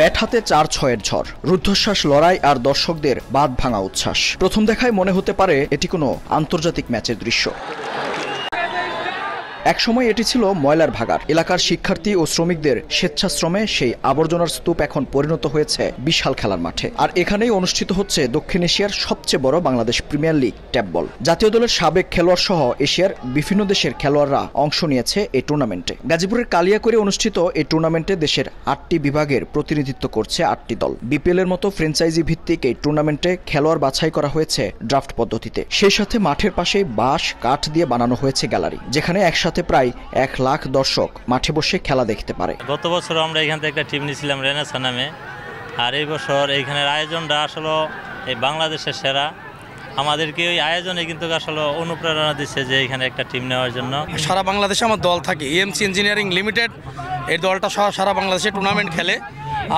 Bat হাতে ৪-৬-এর ঝড়, রুদ্ধশ্বাস লড়াই আর দর্শকদের বাঁধ ভাঙা উচ্ছ্বাস। প্রথম দেখায় মনে হতে পারে এটি কোনো আন্তর্জাতিক ম্যাচের দৃশ্য। একসময় এটি ছিল ময়লার ভাগাড়। এলাকার শিক্ষার্থী ও শ্রমিকদের স্বেচ্ছাশ্রমে সেই আবর্জনার স্তূপ এখন পরিণত হয়েছে বিশাল খেলার মাঠে। আর এখানেই অনুষ্ঠিত হচ্ছে দক্ষিণ এশিয়ার সবচেয়ে বড় বাংলাদেশ প্রিমিয়ার লিগ ট্যাপ বল। জাতীয় দলের সাবেক খেলোয়াড় সহ এশিয়ার বিভিন্ন দেশের খেলোয়াড়রা অংশ নিয়েছে এই টুর্নামেন্টে। গাজীপুরের কালিয়াকৈরে অনুষ্ঠিত এই টুর্নামেন্টে দেশের ৮টি বিভাগের প্রতিনিধিত্ব করছে ৮টি দল। বিপিএল এর মতো ফ্র্যাঞ্চাইজি ভিত্তিক এই টুর্নামেন্টে খেলোয়াড় বাছাই করা হয়েছে ড্রাফট পদ্ধতিতে। সেই সাথে মাঠের পাশেই বাঁশ কাঠ দিয়ে বানানো হয়েছে গ্যালারি, যেখানে একসাথে প্রায় ১ লাখ দর্শক মাঠে বসে খেলা দেখতে পারে। গত বছর আমরা এখান থেকে একটা টিম নিয়েছিলাম রেনেসা নামে, আর এই বছর এইখানের আয়োজনটা আসলে এই বাংলাদেশের সেরা। আমাদেরকে ওই আয়োজনে কিন্তু আসলে অনুপ্রেরণা দিচ্ছে যে এখানে একটা টিম নেওয়ার জন্য। সারা বাংলাদেশে আমার দল থাকে, EMC ইঞ্জিনিয়ারিং লিমিটেড। এই দলটা সারা বাংলাদেশে টুর্নামেন্ট খেলে।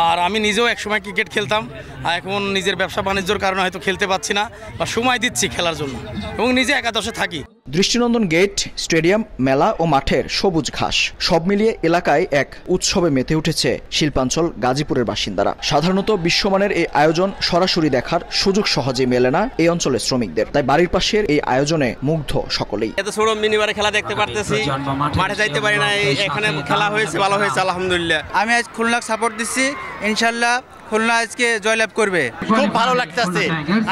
আর আমি নিজেও একসময় ক্রিকেট খেলতাম, আর এখন নিজের ব্যবসা বাণিজ্যের কারণে হয়তো খেলতে পারছি না, বা সময় দিচ্ছি খেলার জন্য, এবং নিজে একাদশে থাকি। দৃষ্টিনন্দন গেট, স্টেডিয়াম, মেলা ও মাঠের সবুজ ঘাস সব মিলিয়ে এলাকায় এক উৎসবে মেতে উঠেছে শিল্পাঞ্চল গাজীপুরের বাসিন্দারা। সাধারণত বিশ্বমানের এই আয়োজন সরাসরি দেখার সুযোগ সহজে মেলে না এই অঞ্চলের শ্রমিকদের, তাই বাড়ির পাশের এই আয়োজনে মুগ্ধ সকলেই। এত ছোট মিনিবারে খেলা দেখতে পারতেছি, মাঠে যাইতে পারি না, এখানে খেলা হয়েছে, ভালো হয়েছে আলহামদুলিল্লাহ। আমি আজ খুলনাকে সাপোর্ট দিচ্ছি, ইনশাল্লাহ খুলনা আজকে জয়লাভ করবে। খুব ভালো লাগতেছে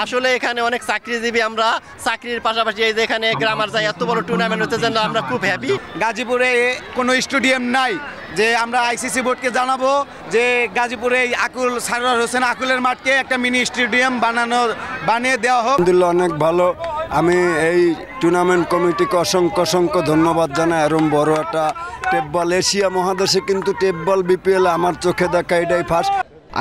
আসলে। এখানে অনেক চাকরিজীবী, আমরা চাকরির পাশাপাশি এই যে এখানে গ্রামার যাই এত বড় টুর্নামেন্ট হচ্ছে জন্য আমরা খুব হ্যাপি। গাজীপুরে কোনো স্টেডিয়াম নাই যে আমরা ICC বোর্ডকে জানাবো যে গাজীপুরে আকুল সারোয়ার হোসেন আকুলের মাঠকে একটা মিনি স্টেডিয়াম বানিয়ে দেওয়া হোক। আলহামদুলিল্লাহ অনেক ভালো। আমি এই টুর্নামেন্ট কমিটিকে অসংখ্য ধন্যবাদ জানাই। এরম বড় একটা টেপ বল এশিয়া মহাদেশে কিন্তু টেপ বল BPL আমার চোখে দেখা এটাই ফার্স্ট।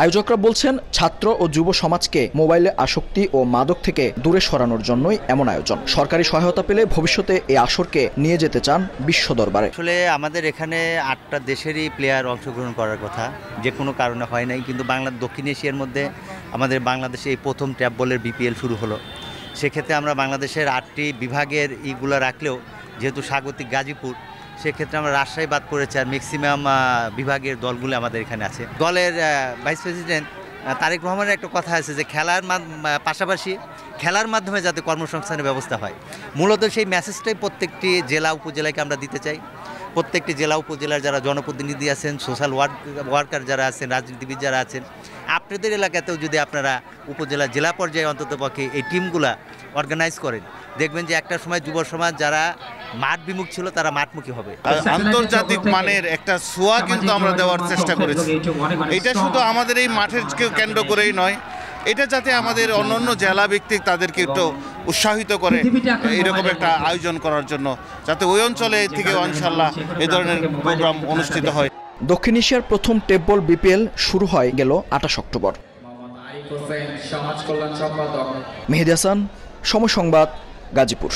আয়োজকরা বলছেন ছাত্র ও যুব সমাজকে মোবাইলে আসক্তি ও মাদক থেকে দূরে সরানোর জন্যই এমন আয়োজন। সরকারি সহায়তা পেলে ভবিষ্যতে এই আসরকে নিয়ে যেতে চান বিশ্ব দরবারে। আসলে আমাদের এখানে 8টা দেশেরই প্লেয়ার অংশগ্রহণ করার কথা, যে কোনো কারণে হয় নাই, কিন্তু দক্ষিণ এশিয়ার মধ্যে আমাদের বাংলাদেশে এই প্রথম ট্যাপ বলের BPL শুরু হলো। সেক্ষেত্রে আমরা বাংলাদেশের 8টি বিভাগের ইগুলো রাখলেও যেহেতু স্বাগতিক গাজীপুর, সেক্ষেত্রে আমরা রাজশাহী বাদ করেছি, আর ম্যাক্সিমাম বিভাগের দলগুলো আমাদের এখানে আছে। দলের ভাইস প্রেসিডেন্ট তারেক রহমানের একটা কথা আছে যে খেলার পাশাপাশি খেলার মাধ্যমে যাতে কর্মসংস্থানের ব্যবস্থা হয়, মূলত সেই মেসেজটাই প্রত্যেকটি জেলা উপজেলাকে আমরা দিতে চাই। প্রত্যেকটি জেলা উপজেলার যারা জনপ্রতিনিধি আছেন, সোশ্যাল ওয়ার্কার যারা আছেন, রাজনীতিবিদ যারা আছেন, আপনাদের এলাকাতেও যদি আপনারা উপজেলা জেলা পর্যায়ে অন্ততপক্ষে এই টিমগুলা অর্গানাইজ করেন, দেখবেন যে একটা সময় যুব সমাজ যারা মাঠ বিমুখ ছিল তারা মাঠমুখী হবে। আন্তর্জাতিক মানের একটা ছোঁয়া কিন্তু আমরা দেওয়ার চেষ্টা করেছি। এটা শুধু আমাদের এই মাঠের কেন্দ্র করেই নয়, এটা যাতে আমাদের অন্যান্য জেলা ভিত্তিক তাদেরকে একটু উৎসাহিত করে এরকম একটা আয়োজন করার জন্য, যাতে ওই অঞ্চলে থেকে ইনশাআল্লাহ এই ধরনের প্রোগ্রাম অনুষ্ঠিত হয়। দক্ষিণ এশিয়ার প্রথম টেপ বল BPL শুরু হয় গেল 28 অক্টোবর। মেহেদী হাসান, সময় সংবাদ, গাজীপুর।